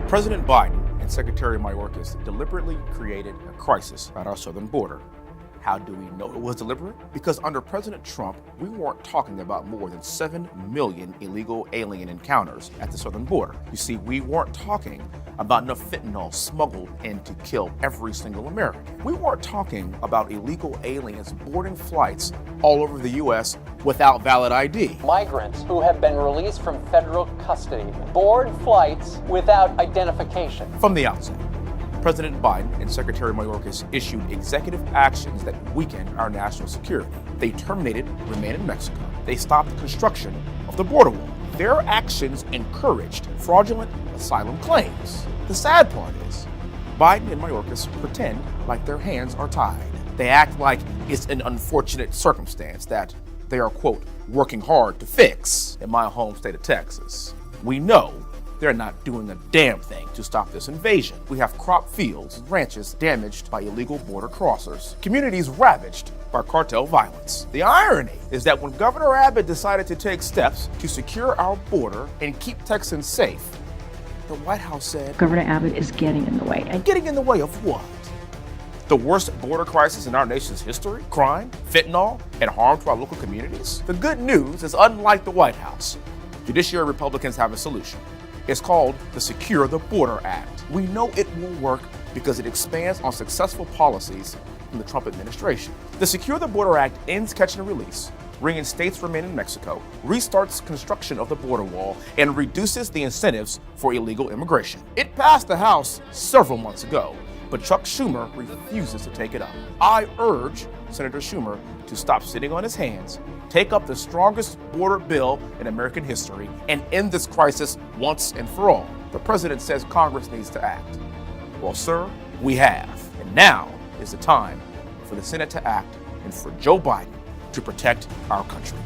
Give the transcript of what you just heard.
President Biden and Secretary Mayorkas deliberately created a crisis at our southern border. How do we know it was deliberate? Because under President Trump, we weren't talking about more than 7 million illegal alien encounters at the southern border. You see, we weren't talking about enough fentanyl smuggled in to kill every single American. We weren't talking about illegal aliens boarding flights all over the U.S. without valid ID. Migrants who have been released from federal custody board flights without identification. From the outset, President Biden and Secretary Mayorkas issued executive actions that weakened our national security. They terminated Remain in Mexico. They stopped the construction of the border wall. Their actions encouraged fraudulent asylum claims. The sad part is, Biden and Mayorkas pretend like their hands are tied. They act like it's an unfortunate circumstance that they are, quote, working hard to fix in my home state of Texas. We know they're not doing a damn thing to stop this invasion. We have crop fields and ranches damaged by illegal border crossers, communities ravaged by cartel violence. The irony is that when Governor Abbott decided to take steps to secure our border and keep Texans safe, the White House said, Governor Abbott is getting in the way. And getting in the way of what? The worst border crisis in our nation's history? Crime, fentanyl, and harm to our local communities? The good news is, unlike the White House, Judiciary Republicans have a solution. It's called the Secure the Border Act. We know it will work because it expands on successful policies from the Trump administration. The Secure the Border Act ends catch and release, reinstates Remain in Mexico, restarts construction of the border wall, and reduces the incentives for illegal immigration. It passed the House several months ago, but Chuck Schumer refuses to take it up. I urge Senator Schumer to stop sitting on his hands, take up the strongest border bill in American history, and end this crisis once and for all. The president says Congress needs to act. Well, sir, we have. And now is the time for the Senate to act and for Joe Biden to protect our country.